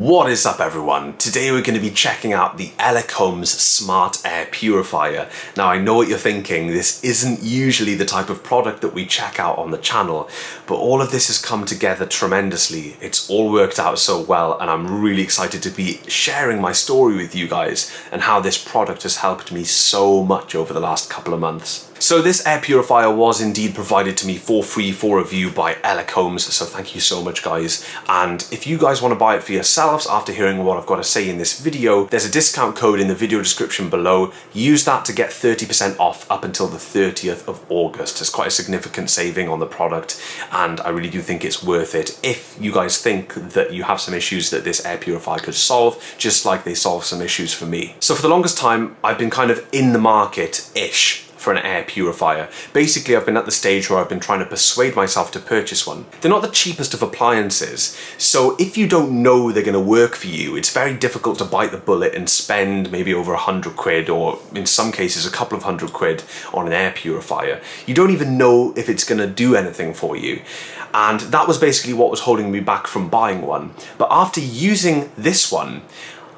What is up everyone? Today we're going to be checking out the Elechomes Smart Air Purifier. Now I know what you're thinking, this isn't usually the type of product that we check out on the channel, but all of this has come together tremendously. It's all worked out so well and I'm really excited to be sharing my story with you guys and how this product has helped me so much over the last couple of months. So this air purifier was indeed provided to me for free for review by Elechomes, so thank you so much guys. And if you guys want to buy it for yourselves after hearing what I've got to say in this video, there's a discount code in the video description below. Use that to get 30% off up until the 30th of August. It's quite a significant saving on the product and I really do think it's worth it if you guys think that you have some issues that this air purifier could solve, just like they solve some issues for me. So for the longest time, I've been kind of in the market-ish for an air purifier. Basically, I've been at the stage where I've been trying to persuade myself to purchase one. They're not the cheapest of appliances, so if you don't know they're gonna work for you, it's very difficult to bite the bullet and spend maybe over 100 quid, or in some cases a couple of £100 on an air purifier. You don't even know if it's gonna do anything for you. And that was basically what was holding me back from buying one. But after using this one,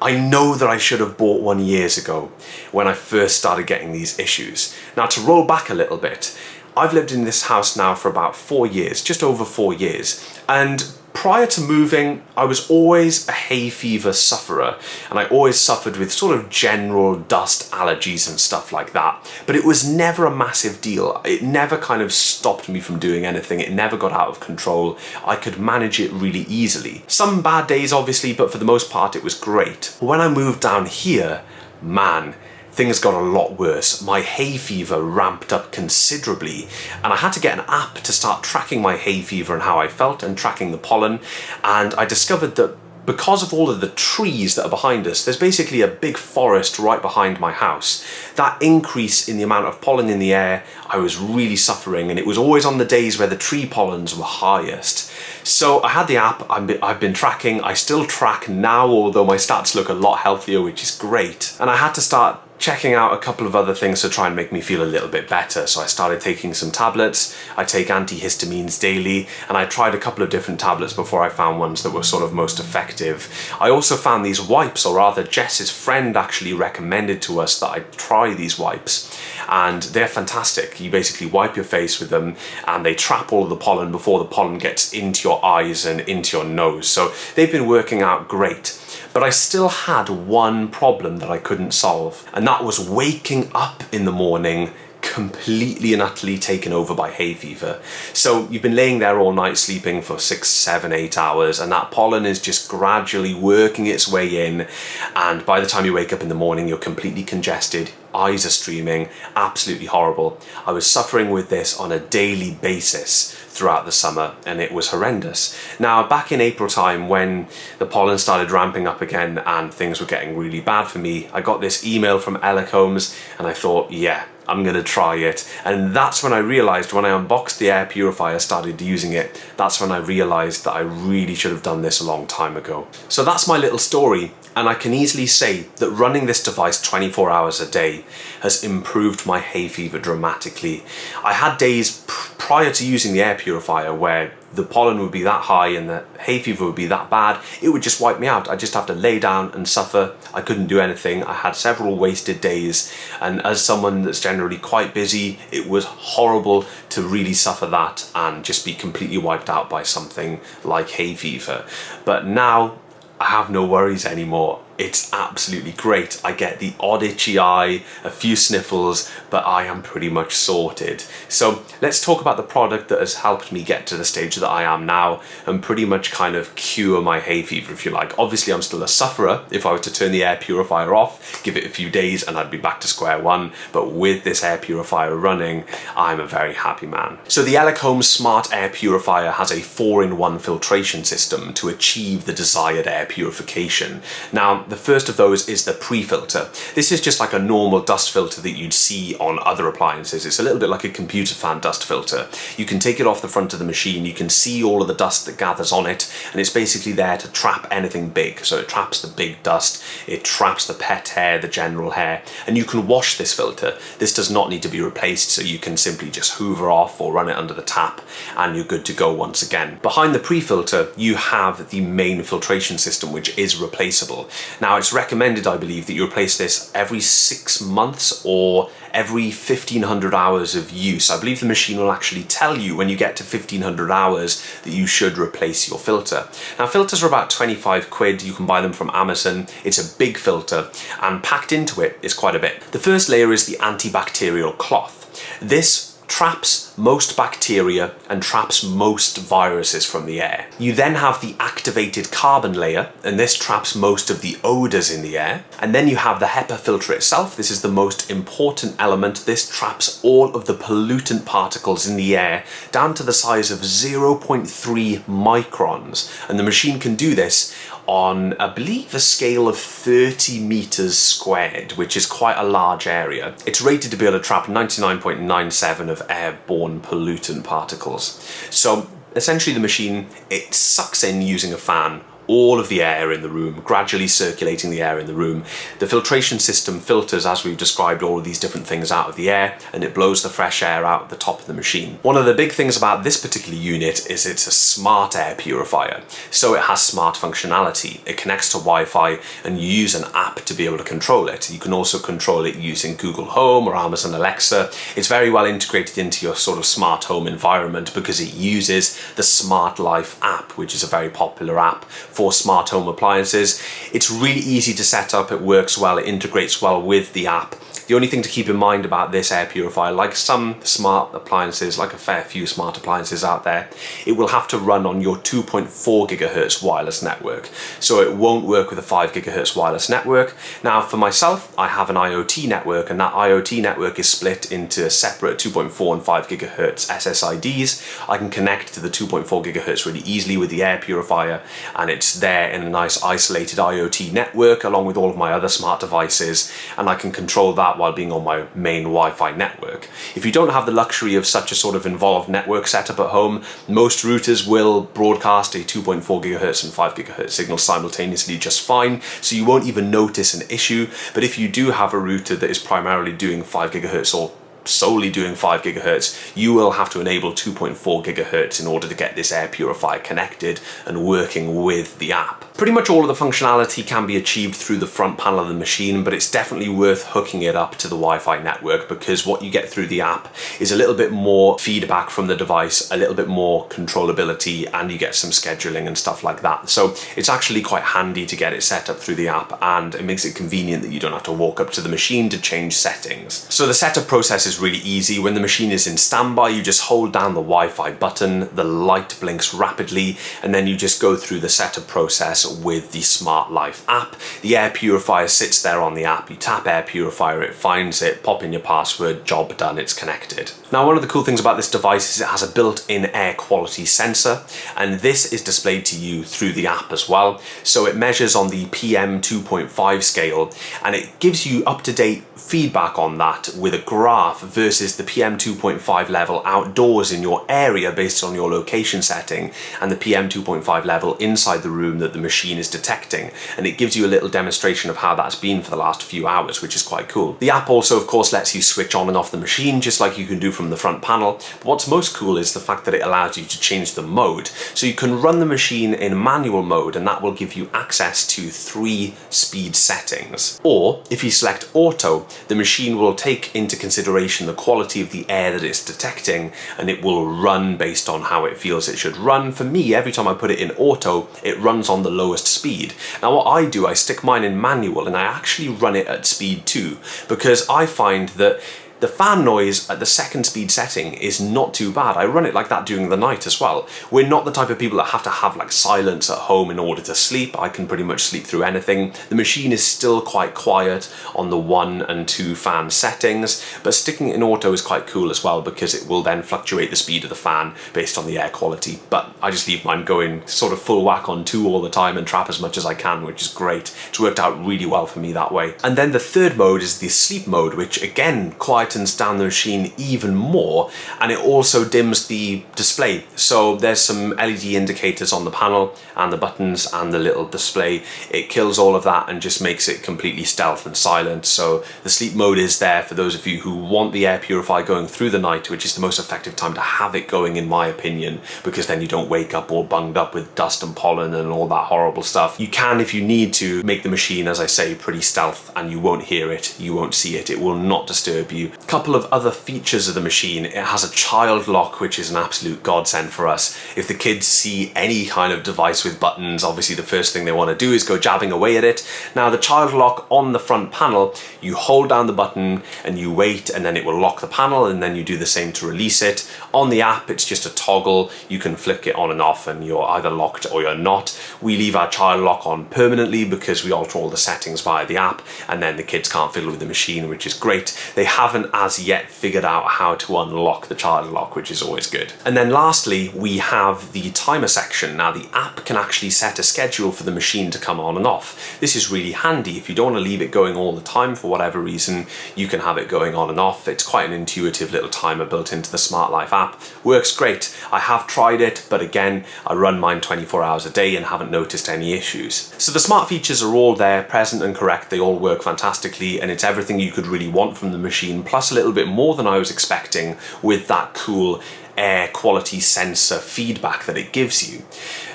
I know that I should have bought one years ago when I first started getting these issues. Now to roll back a little bit, I've lived in this house now for about 4 years, just over 4 years, and prior to moving, I was always a hay fever sufferer, and I always suffered with sort of general dust allergies and stuff like that. But it was never a massive deal. It never kind of stopped me from doing anything. It never got out of control. I could manage it really easily. Some bad days, obviously, but for the most part, it was great. When I moved down here, man, things got a lot worse. My hay fever ramped up considerably and I had to get an app to start tracking my hay fever and how I felt and tracking the pollen, and I discovered that because of all of the trees that are behind us, there's basically a big forest right behind my house. That increase in the amount of pollen in the air, I was really suffering, and it was always on the days where the tree pollens were highest. So I had the app, I've been tracking, I still track now, although my stats look a lot healthier, which is great. And I had to start checking out a couple of other things to try and make me feel a little bit better. So I started taking some tablets. I take antihistamines daily, and I tried a couple of different tablets before I found ones that were sort of most effective. I also found these wipes, or rather Jess's friend actually recommended to us that I try these wipes, and they're fantastic. You basically wipe your face with them and they trap all of the pollen before the pollen gets into your eyes and into your nose. So they've been working out great. But I still had one problem that I couldn't solve, and that was waking up in the morning completely and utterly taken over by hay fever. So you've been laying there all night sleeping for 6, 7, 8 hours, and that pollen is just gradually working its way in, and by the time you wake up in the morning you're completely congested, eyes are streaming, absolutely horrible. I was suffering with this on a daily basis throughout the summer and it was horrendous. Now back in April time, when the pollen started ramping up again and things were getting really bad for me, I got this email from Elechomes and I thought, yeah, I'm gonna try it. And that's when I realized, when I unboxed the air purifier, started using it, that's when I realized that I really should have done this a long time ago. So that's my little story, and I can easily say that running this device 24 hours a day has improved my hay fever dramatically. I had days prior to using the air purifier where the pollen would be that high and the hay fever would be that bad, it would just wipe me out. I'd just have to lay down and suffer. I couldn't do anything. I had several wasted days, and as someone that's generally quite busy, it was horrible to really suffer that and just be completely wiped out by something like hay fever. But now I have no worries anymore. It's absolutely great. I get the odd itchy eye, a few sniffles, but I am pretty much sorted. So let's talk about the product that has helped me get to the stage that I am now and pretty much kind of cure my hay fever, if you like. Obviously, I'm still a sufferer. If I were to turn the air purifier off, give it a few days and I'd be back to square one. But with this air purifier running, I'm a very happy man. So the Elechomes Smart Air Purifier has a 4-in-1 filtration system to achieve the desired air purification. Now, Now, the first of those is the pre-filter. This is just like a normal dust filter that you'd see on other appliances. It's a little bit like a computer fan dust filter. You can take it off the front of the machine, you can see all of the dust that gathers on it, and it's basically there to trap anything big. So it traps the big dust, it traps the pet hair, the general hair, and you can wash this filter. This does not need to be replaced, so you can simply just hoover off or run it under the tap, and you're good to go once again. Behind the pre-filter, you have the main filtration system, which is replaceable. Now, it's recommended, I believe, that you replace this every 6 months or every 1500 hours of use. I believe the machine will actually tell you when you get to 1500 hours that you should replace your filter. Now, filters are about 25 quid. You can buy them from Amazon. It's a big filter, and packed into it is quite a bit. The first layer is the antibacterial cloth. This traps most bacteria and traps most viruses from the air. You then have the activated carbon layer, and this traps most of the odors in the air. And then you have the HEPA filter itself. This is the most important element. This traps all of the pollutant particles in the air down to the size of 0.3 microns. And the machine can do this on, I believe, a scale of 30 meters squared, which is quite a large area. It's rated to be able to trap 99.97 of airborne pollutant particles. So essentially the machine, it sucks in using a fan all of the air in the room, gradually circulating the air in the room. The filtration system filters, as we've described, all of these different things out of the air, and it blows the fresh air out the top of the machine. One of the big things about this particular unit is it's a smart air purifier. So it has smart functionality. It connects to Wi-Fi, and you use an app to be able to control it. You can also control it using Google Home or Amazon Alexa. It's very well integrated into your sort of smart home environment because it uses the Smart Life app, which is a very popular app for smart home appliances. It's really easy to set up, it works well, it integrates well with the app. The only thing to keep in mind about this air purifier, like some smart appliances, like a fair few smart appliances out there, it will have to run on your 2.4 gigahertz wireless network. So it won't work with a 5 gigahertz wireless network. Now, for myself, I have an IoT network, and that IoT network is split into separate 2.4 and 5 gigahertz SSIDs. I can connect to the 2.4 gigahertz really easily with the air purifier, and it's there in a nice isolated IoT network along with all of my other smart devices, and I can control that while being on my main Wi-Fi network. If you don't have the luxury of such a sort of involved network setup at home, most routers will broadcast a 2.4 gigahertz and 5 gigahertz signal simultaneously just fine, so you won't even notice an issue. But if you do have a router that is primarily doing 5 gigahertz or solely doing 5 gigahertz, you will have to enable 2.4 gigahertz in order to get this air purifier connected and working with the app. Pretty much all of the functionality can be achieved through the front panel of the machine, but it's definitely worth hooking it up to the Wi-Fi network, because what you get through the app is a little bit more feedback from the device, a little bit more controllability, and you get some scheduling and stuff like that. So it's actually quite handy to get it set up through the app, and it makes it convenient that you don't have to walk up to the machine to change settings. So the setup process is really easy. When the machine is in standby, you just hold down the Wi-Fi button, the light blinks rapidly, and then you just go through the setup process with the Smart Life app. The air purifier sits there on the app. You tap air purifier, it finds it, pop in your password, job done, it's connected. Now, one of the cool things about this device is it has a built-in air quality sensor, and this is displayed to you through the app as well. So it measures on the PM 2.5 scale, and it gives you up-to-date feedback on that with a graph versus the PM 2.5 level outdoors in your area based on your location setting, and the PM 2.5 level inside the room that the machine is detecting. And it gives you a little demonstration of how that's been for the last few hours, which is quite cool. The app also, of course, lets you switch on and off the machine just like you can do from the front panel. But what's most cool is the fact that it allows you to change the mode. So you can run the machine in manual mode, and that will give you access to 3 speed settings. Or if you select auto, the machine will take into consideration the quality of the air that it's detecting, and it will run based on how it feels it should run. For me, every time I put it in auto, it runs on the lowest speed. Now what I do, I stick mine in manual, and I actually run it at speed 2, because I find that The fan noise at the second speed setting is not too bad. I run it like that during the night as well. We're not the type of people that have to have like silence at home in order to sleep. I can pretty much sleep through anything. The machine is still quite quiet on the 1 and 2 fan settings, but sticking it in auto is quite cool as well because it will then fluctuate the speed of the fan based on the air quality. But I just leave mine going sort of full whack on 2 all the time and trap as much as I can, which is great. It's worked out really well for me that way. And then the third mode is the sleep mode, which again quietens down the machine even more, and it also dims the display. So there's some LED indicators on the panel and the buttons and the little display. It kills all of that and just makes it completely stealth and silent. So the sleep mode is there for those of you who want the air purifier going through the night, which is the most effective time to have it going in my opinion, because then you don't wake up all bunged up with dust and pollen and all that horrible stuff. You can, if you need to, make the machine, as I say, pretty stealth, and you won't hear it, you won't see it, it will not disturb you. A couple of other features of the machine: it has a child lock, which is an absolute godsend for us. If the kids see any kind of device with buttons, obviously the first thing they want to do is go jabbing away at it. Now the child lock on the front panel, you hold down the button and you wait, and then it will lock the panel, and then you do the same to release it. On the app, it's just a toggle. You can flick it on and off and you're either locked or you're not. We leave our child lock on permanently because we alter all the settings via the app, and then the kids can't fiddle with the machine, which is great. They haven't as yet figured out how to unlock the child lock, which is always good. And then lastly, we have the timer section. Now the app can actually set a schedule for the machine to come on and off. This is really handy. If you don't want to leave it going all the time for whatever reason, you can have it going on and off. It's quite an intuitive little timer built into the Smart Life app. Works great. I have tried it, but again, I run mine 24 hours a day and haven't noticed any issues. So the smart features are all there, present and correct. They all work fantastically, and it's everything you could really want from the machine, plus a little bit more than I was expecting with that cool air quality sensor feedback that it gives you.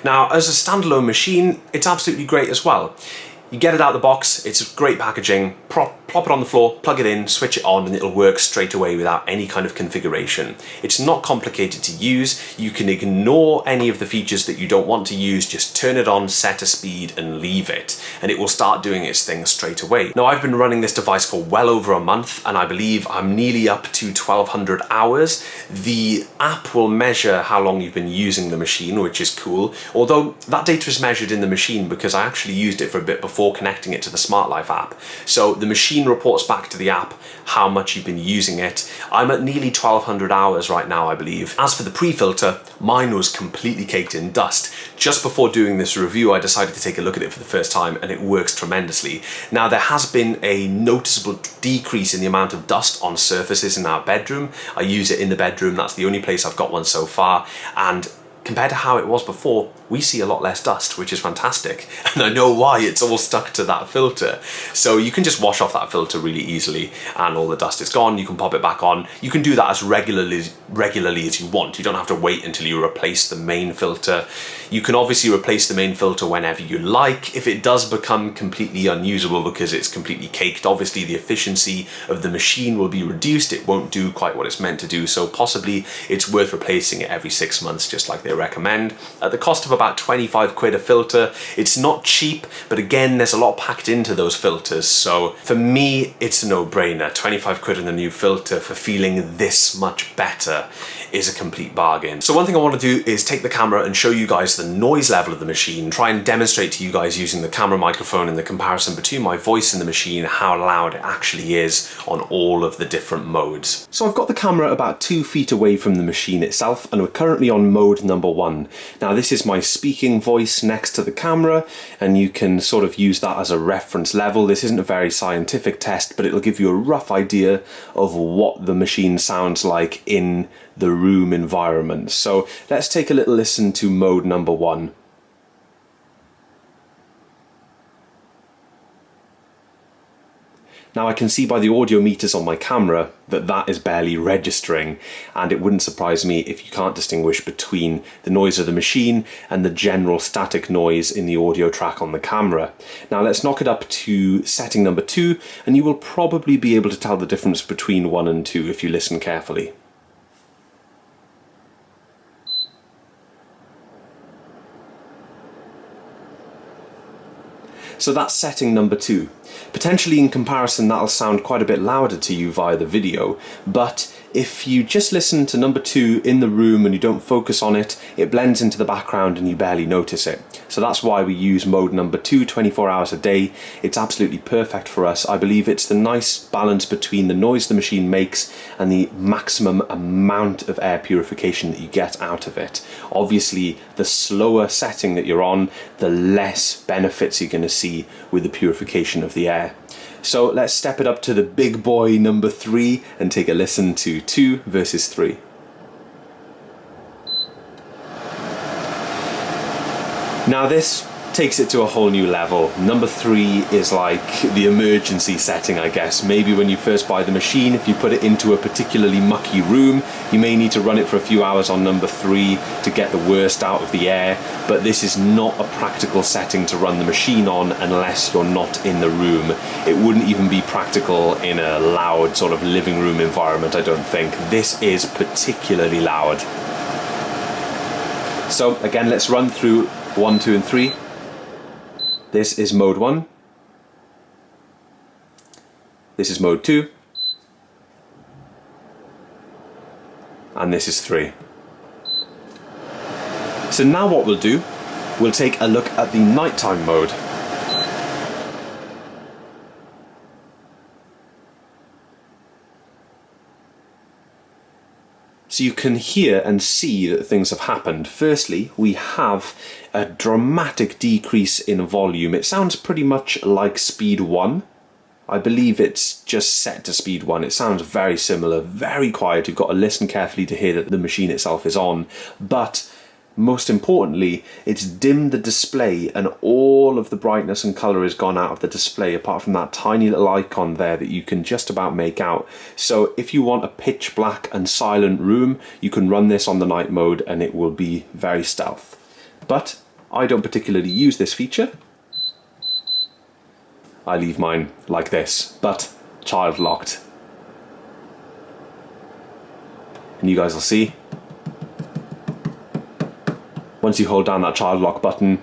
Now, as a standalone machine, it's absolutely great as well. You get it out of the box, it's great packaging, plop it on the floor, plug it in, switch it on, and it'll work straight away without any kind of configuration. It's not complicated to use. You can ignore any of the features that you don't want to use, just turn it on, set a speed, and leave it, and it will start doing its thing straight away. Now, I've been running this device for well over a month, and I believe I'm nearly up to 1,200 hours. The app will measure how long you've been using the machine, which is cool, although that data is measured in the machine because I actually used it for a bit before connecting it to the Smart Life app. So the machine reports back to the app how much you've been using it. I'm at nearly 1,200 hours right now, I believe. As for the pre-filter, mine was completely caked in dust. Just before doing this review, I decided to take a look at it for the first time, and it works tremendously. Now, there has been a noticeable decrease in the amount of dust on surfaces in our bedroom. I use it in the bedroom. That's the only place I've got one so far. And compared to how it was before, we see a lot less dust, which is fantastic. And I know why, it's all stuck to that filter. So you can just wash off that filter really easily and all the dust is gone. You can pop it back on. You can do that as regularly as you want. You don't have to wait until you replace the main filter. You can obviously replace the main filter whenever you like. If it does become completely unusable because it's completely caked, obviously the efficiency of the machine will be reduced. It won't do quite what it's meant to do. So possibly it's worth replacing it every 6 months, just like they recommend. At the cost of about 25 quid a filter. It's not cheap, but again, there's a lot packed into those filters. So for me, it's a no-brainer. 25 quid on a new filter for feeling this much better is a complete bargain. So one thing I want to do is take the camera and show you guys the noise level of the machine, try and demonstrate to you guys using the camera microphone and the comparison between my voice and the machine, how loud it actually is on all of the different modes. So I've got the camera about 2 feet away from the machine itself, and we're currently on mode number 1. Now this is my speaking voice next to the camera, and you can sort of use that as a reference level. This isn't a very scientific test, but it'll give you a rough idea of what the machine sounds like in the room environment. So let's take a little listen to mode number 1. Now I can see by the audio meters on my camera that that is barely registering, and it wouldn't surprise me if you can't distinguish between the noise of the machine and the general static noise in the audio track on the camera. Now let's knock it up to setting number 2, and you will probably be able to tell the difference between 1 and 2 if you listen carefully. So that's setting number 2. Potentially in comparison that'll sound quite a bit louder to you via the video, but if you just listen to number 2 in the room and you don't focus on it, it blends into the background and you barely notice it. So that's why we use mode number 2 24 hours a day. It's absolutely perfect for us. I believe it's the nice balance between the noise the machine makes and the maximum amount of air purification that you get out of it. Obviously, the slower setting that you're on, the less benefits you're going to see with the purification of the air. So let's step it up to the big boy number 3 and take a listen to 2 versus 3. Now this takes it to a whole new level. Number 3 is like the emergency setting, I guess. Maybe when you first buy the machine, if you put it into a particularly mucky room, you may need to run it for a few hours on number 3 to get the worst out of the air, but this is not a practical setting to run the machine on unless you're not in the room. It wouldn't even be practical in a loud sort of living room environment, I don't think. This is particularly loud. So again, let's run through 1, 2 and 3. This is mode 1. This is mode 2. And this is 3. So now what we'll do, we'll take a look at the nighttime mode. So you can hear and see that things have happened. Firstly, we have a dramatic decrease in volume. It sounds pretty much like speed 1. I believe it's just set to speed 1. It sounds very similar, very quiet. You've got to listen carefully to hear that the machine itself is on. But most importantly, it's dimmed the display and all of the brightness and colour has gone out of the display apart from that tiny little icon there that you can just about make out. So if you want a pitch black and silent room, you can run this on the night mode and it will be very stealth. But I don't particularly use this feature. I leave mine like this, but child locked. And you guys will see, once you hold down that child lock button,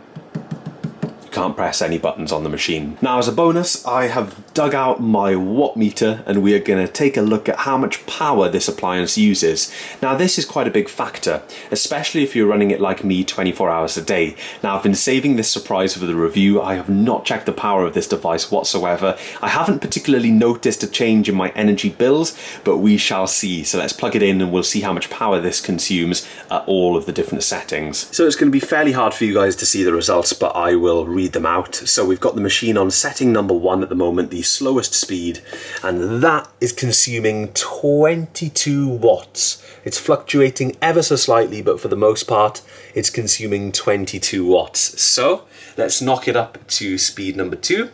you can't press any buttons on the machine. Now as a bonus, I have dug out my watt meter and we are going to take a look at how much power this appliance uses. Now this is quite a big factor, especially if you're running it like me 24 hours a day. Now I've been saving this surprise for the review. I have not checked the power of this device whatsoever. I haven't particularly noticed a change in my energy bills, but we shall see. So let's plug it in and we'll see how much power this consumes at all of the different settings. So it's going to be fairly hard for you guys to see the results, but I will read them out. So we've got the machine on setting number 1 at the moment, the slowest speed, and that is consuming 22 watts. It's fluctuating ever so slightly, but for the most part it's consuming 22 watts. So let's knock it up to speed number 2,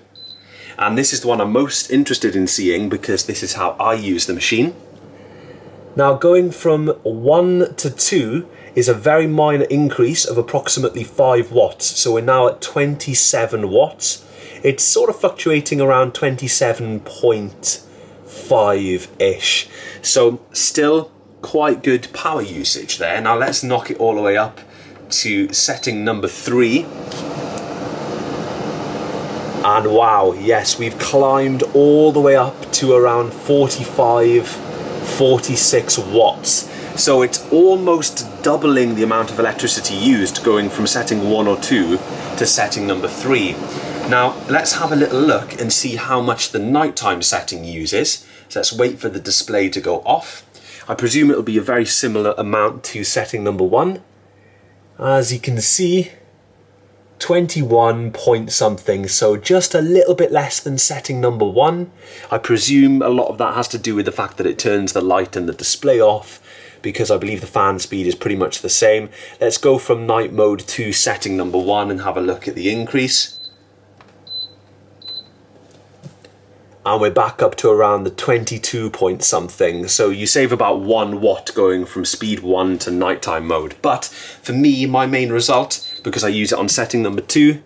and this is the one I'm most interested in seeing because this is how I use the machine. Now going from 1 to 2 is a very minor increase of approximately 5 watts. So we're now at 27 watts. It's sort of fluctuating around 27.5-ish. So still quite good power usage there. Now let's knock it all the way up to setting number 3. And wow, yes, we've climbed all the way up to around 46 watts. So it's almost doubling the amount of electricity used going from setting 1 or 2 to setting number 3. Now let's have a little look and see how much the nighttime setting uses. So let's wait for the display to go off. I presume it'll be a very similar amount to setting number 1. As you can see, 21 point something, so just a little bit less than setting number 1. I presume a lot of that has to do with the fact that it turns the light and the display off, because I believe the fan speed is pretty much the same. Let's go from night mode to setting number 1 and have a look at the increase. And we're back up to around the 22 point something. So you save about 1 watt going from speed 1 to nighttime mode. But for me, my main result, because I use it on setting number 2,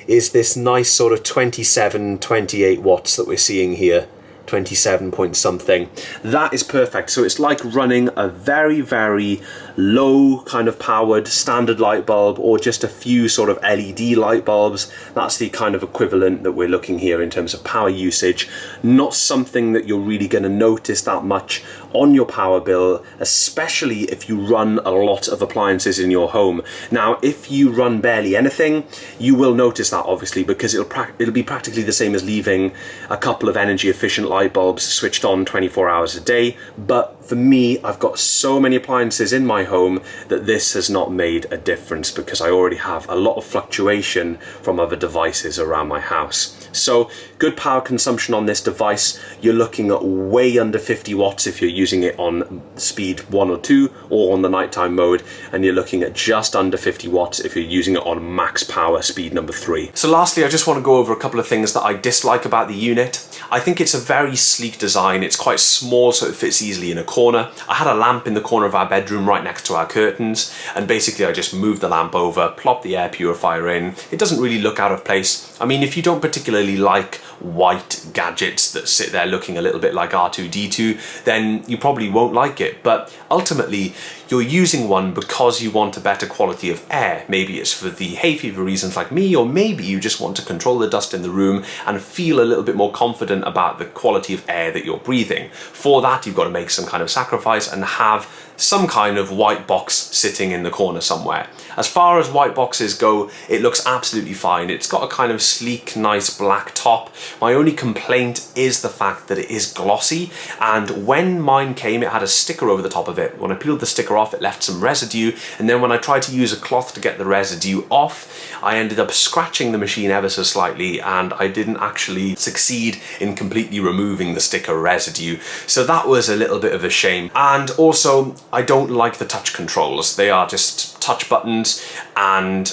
is this nice sort of 27, 28 watts that we're seeing here. 27 point something. That is perfect. So it's like running a very, very low kind of powered standard light bulb, or just a few sort of LED light bulbs. That's the kind of equivalent that we're looking here in terms of power usage. Not something that you're really going to notice that much on your power bill, especially if you run a lot of appliances in your home. Now, if you run barely anything, you will notice that, obviously, because it'll be practically the same as leaving a couple of energy efficient light bulbs switched on 24 hours a day. But for me, I've got so many appliances in my home that this has not made a difference, because I already have a lot of fluctuation from other devices around my house. So good power consumption on this device. You're looking at way under 50 watts if you're using it on speed 1 or 2 or on the nighttime mode, and you're looking at just under 50 watts if you're using it on max power speed number 3. So lastly, I just want to go over a couple of things that I dislike about the unit. I think it's a very sleek design. It's quite small, so it fits easily in a corner. I had a lamp in the corner of our bedroom right next to our curtains, and basically I just moved the lamp over, plopped the air purifier in. It doesn't really look out of place. I mean, if you don't particularly like white gadgets that sit there looking a little bit like R2-D2, then you probably won't like it. But ultimately, you're using one because you want a better quality of air. Maybe it's for the hay fever reasons like me, or maybe you just want to control the dust in the room and feel a little bit more confident about the quality of air that you're breathing. For that, you've got to make some kind of sacrifice and have some kind of white box sitting in the corner somewhere. As far as white boxes go, it looks absolutely fine. It's got a kind of sleek, nice black top. My only complaint is the fact that it is glossy, and when mine came, it had a sticker over the top of it. When I peeled the sticker off, it left some residue, and then when I tried to use a cloth to get the residue off, I ended up scratching the machine ever so slightly, and I didn't actually succeed in completely removing the sticker residue. So that was a little bit of a shame. And also, I don't like the touch controls. They are just touch buttons, and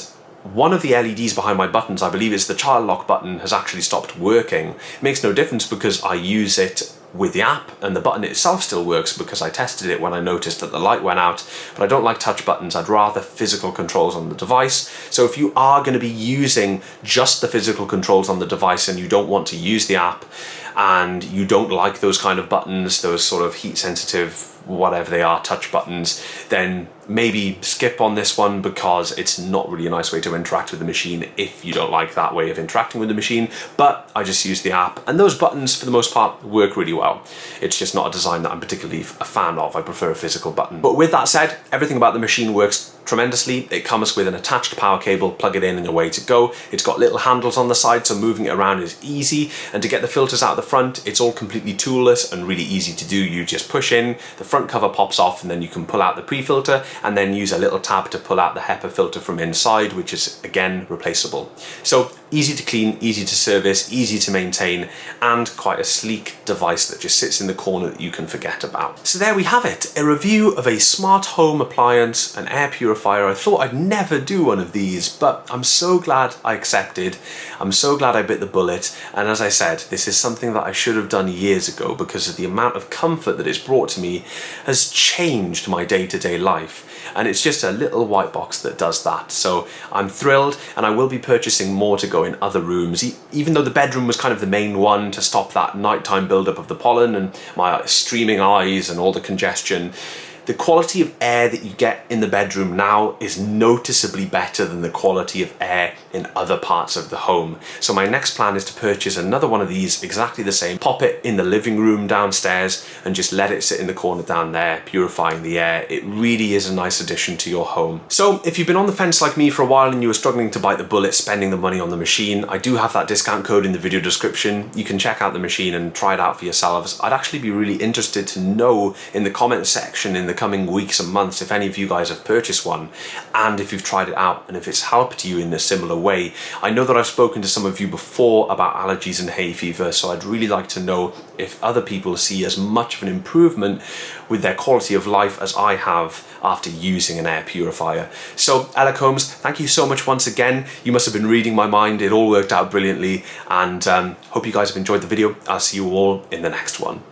one of the LEDs behind my buttons, I believe it's the child lock button, has actually stopped working. It makes no difference because I use it with the app, and the button itself still works because I tested it when I noticed that the light went out. But I don't like touch buttons. I'd rather physical controls on the device. So if you are going to be using just the physical controls on the device and you don't want to use the app, and you don't like those kind of buttons, those sort of heat sensitive, whatever they are, touch buttons, then maybe skip on this one, because it's not really a nice way to interact with the machine if you don't like that way of interacting with the machine. But I just use the app, and those buttons for the most part work really well. It's just not a design that I'm particularly a fan of. I prefer a physical button. But with that said, everything about the machine works tremendously. It comes with an attached power cable, plug it in and away to go. It's got little handles on the side, so moving it around is easy. And to get the filters out the front, it's all completely toolless and really easy to do. You just push in, the front cover pops off, and then you can pull out the pre-filter and then use a little tab to pull out the HEPA filter from inside, which is again replaceable. So easy to clean, easy to service, easy to maintain, and quite a sleek device that just sits in the corner that you can forget about. So there we have it, a review of a smart home appliance, an air purifier. I thought I'd never do one of these, but I'm so glad I accepted. I'm so glad I bit the bullet. And as I said, this is something that I should have done years ago, because of the amount of comfort that it's brought to me has changed my day-to-day life. And it's just a little white box that does that. So I'm thrilled, and I will be purchasing more to go in other rooms, even though the bedroom was kind of the main one to stop that nighttime buildup of the pollen and my streaming eyes and all the congestion. The quality of air that you get in the bedroom now is noticeably better than the quality of air in other parts of the home. So my next plan is to purchase another one of these, exactly the same, pop it in the living room downstairs, and just let it sit in the corner down there, purifying the air. It really is a nice addition to your home. So if you've been on the fence like me for a while and you were struggling to bite the bullet spending the money on the machine, I do have that discount code in the video description. You can check out the machine and try it out for yourselves. I'd actually be really interested to know in the comment section in the coming weeks and months if any of you guys have purchased one, and if you've tried it out and if it's helped you in a similar way. I know that I've spoken to some of you before about allergies and hay fever, so I'd really like to know if other people see as much of an improvement with their quality of life as I have after using an air purifier. So Elechomes, thank you so much once again. You must have been reading my mind. It all worked out brilliantly, and hope you guys have enjoyed the video. I'll see you all in the next one.